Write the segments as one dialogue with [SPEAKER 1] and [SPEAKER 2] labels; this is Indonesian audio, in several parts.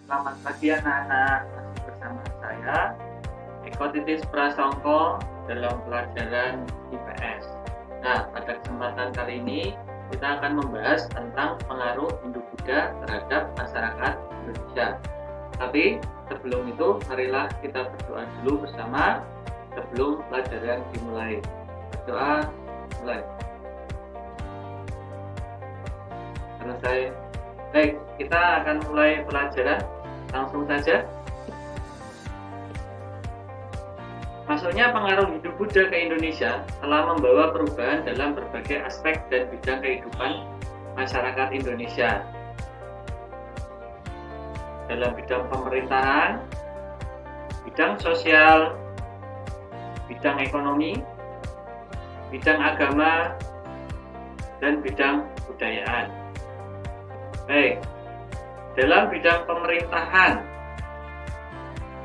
[SPEAKER 1] Selamat pagi anak-anak, masih bersama saya Eko Titis Prasongko dalam pelajaran IPS. Nah, pada kesempatan kali ini kita akan membahas tentang pengaruh Hindu-Buddha terhadap masyarakat Indonesia. Tapi sebelum itu, marilah kita berdoa dulu bersama sebelum pelajaran dimulai. Berdoa, mulai. Selesai. Baik, kita akan mulai pelajaran langsung saja. Masuknya pengaruh Hindu-Buddha ke Indonesia telah membawa perubahan dalam berbagai aspek dan bidang kehidupan masyarakat Indonesia. Dalam bidang pemerintahan, bidang sosial, bidang ekonomi, bidang agama, dan bidang kebudayaan. Baik, dalam bidang pemerintahan,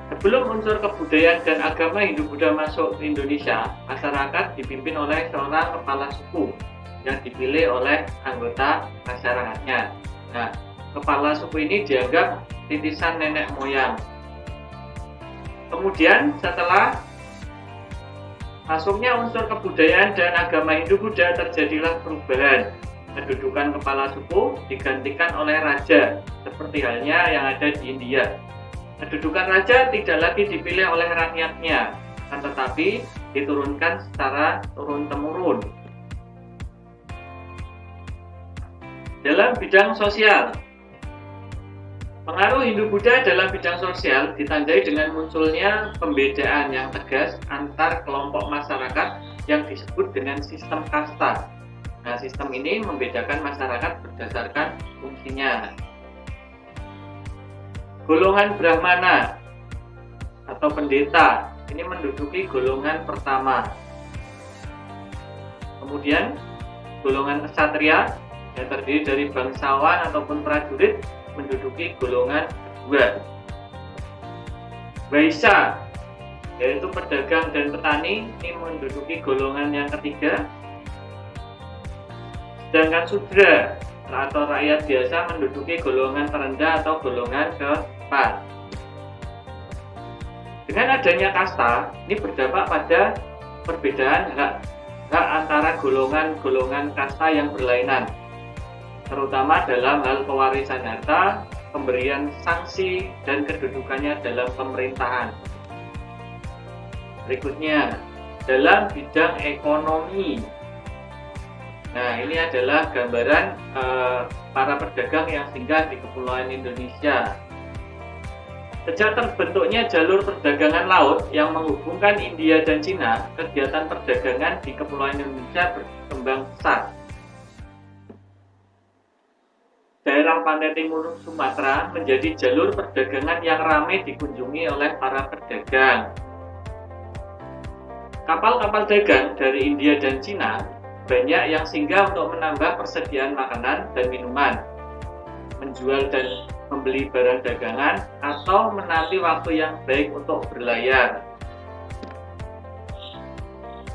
[SPEAKER 1] sebelum unsur kebudayaan dan agama Hindu-Buddha masuk ke Indonesia, masyarakat dipimpin oleh seorang kepala suku yang dipilih oleh anggota masyarakatnya. Nah, kepala suku ini dianggap titisan nenek moyang. Kemudian setelah masuknya unsur kebudayaan dan agama Hindu-Buddha, terjadilah perubahan. Kedudukan kepala suku digantikan oleh raja, seperti halnya yang ada di India. Kedudukan raja tidak lagi dipilih oleh rakyatnya, tetapi diturunkan secara turun-temurun. Dalam bidang sosial, pengaruh Hindu-Buddha dalam bidang sosial ditandai dengan munculnya pembedaan yang tegas antar kelompok masyarakat yang disebut dengan sistem kasta. Nah, sistem ini membedakan masyarakat berdasarkan fungsinya. Golongan Brahmana atau pendeta ini menduduki golongan pertama. Kemudian golongan ksatria yang terdiri dari bangsawan ataupun prajurit menduduki golongan kedua. Waisya yaitu pedagang dan petani ini menduduki golongan yang ketiga. Sedangkan Sudra atau rakyat biasa menduduki golongan terendah atau golongan keempat. Dengan adanya kasta, ini berdampak pada perbedaan hak antara golongan-golongan kasta yang berlainan, terutama dalam hal pewarisan harta, pemberian sanksi, dan kedudukannya dalam pemerintahan. Berikutnya, dalam bidang ekonomi. Nah, ini adalah gambaran para pedagang yang singgah di Kepulauan Indonesia. Sejak terbentuknya jalur perdagangan laut yang menghubungkan India dan Cina, kegiatan perdagangan di Kepulauan Indonesia berkembang pesat. Daerah pantai timur Sumatera menjadi jalur perdagangan yang ramai dikunjungi oleh para pedagang. Kapal-kapal dagang dari India dan Cina banyak yang singgah untuk menambah persediaan makanan dan minuman, menjual dan membeli barang dagangan, atau menanti waktu yang baik untuk berlayar.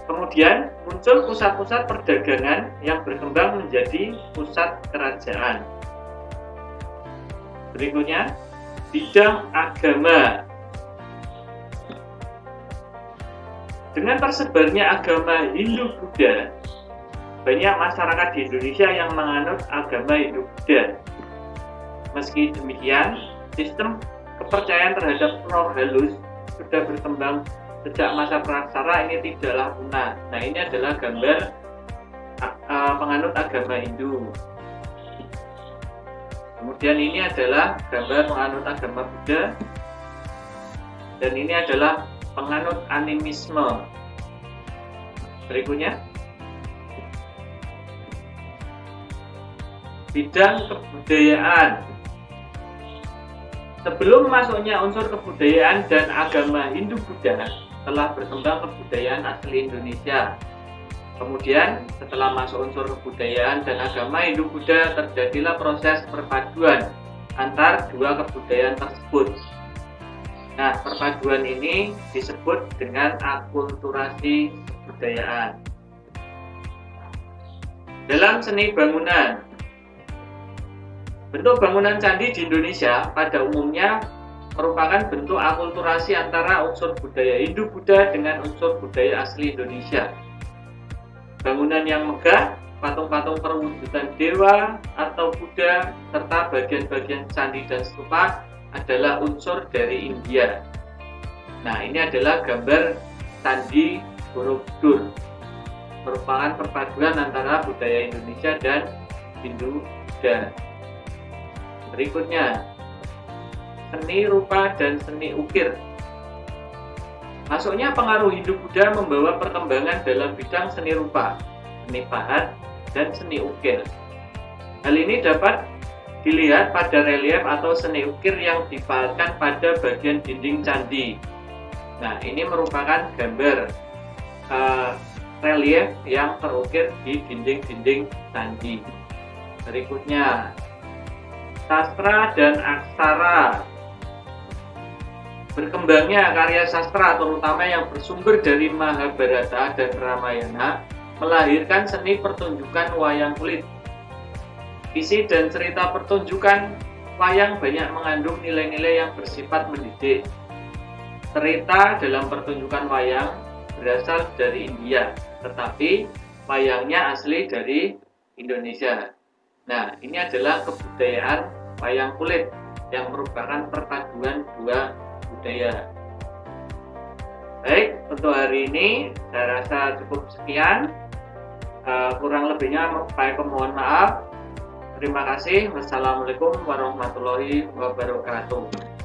[SPEAKER 1] Kemudian muncul pusat-pusat perdagangan yang berkembang menjadi pusat kerajaan. Berikutnya, bidang agama. Dengan tersebarnya agama Hindu-Buddha, banyak masyarakat di Indonesia yang menganut agama Hindu-Buddha. Meski demikian, sistem kepercayaan terhadap roh halus sudah berkembang sejak masa praksara, ini tidaklah punah. Nah, ini adalah gambar penganut agama Hindu. Kemudian ini adalah gambar penganut agama Buddha. Dan ini adalah penganut animisme. Berikutnya, bidang kebudayaan. Sebelum masuknya unsur kebudayaan dan agama Hindu-Buddha, telah berkembang kebudayaan asli Indonesia. Kemudian, setelah masuk unsur kebudayaan dan agama Hindu-Buddha, terjadilah proses perpaduan antar dua kebudayaan tersebut. Nah, perpaduan ini disebut dengan akulturasi kebudayaan. Dalam seni bangunan, Bentuk bangunan candi di Indonesia pada umumnya merupakan bentuk akulturasi antara unsur budaya Hindu-Buddha dengan unsur budaya asli Indonesia. Bangunan yang megah, patung-patung perwujudan dewa atau Buddha, serta bagian-bagian candi dan stupa adalah unsur dari India. Nah, ini adalah gambar Candi Borobudur, merupakan perpaduan antara budaya Indonesia dan Hindu-Buddha. Berikutnya, seni rupa dan seni ukir. Masuknya pengaruh Hindu-Buddha membawa perkembangan dalam bidang seni rupa, seni pahat, dan seni ukir. Hal ini dapat dilihat pada relief atau seni ukir yang dipahatkan pada bagian dinding candi. Nah, ini merupakan gambar relief yang terukir di dinding-dinding candi. Berikutnya, sastra dan aksara. Berkembangnya karya sastra terutama yang bersumber dari Mahabharata dan Ramayana melahirkan seni pertunjukan wayang kulit. Isi dan cerita pertunjukan wayang banyak mengandung nilai-nilai yang bersifat mendidik. Cerita dalam pertunjukan wayang berasal dari India, tetapi wayangnya asli dari Indonesia. Nah, ini adalah kebudayaan wayang kulit yang merupakan perpaduan dua budaya. Baik, untuk hari ini saya rasa cukup sekian. Kurang lebihnya saya mohon maaf. Terima kasih. Wassalamualaikum warahmatullahi wabarakatuh.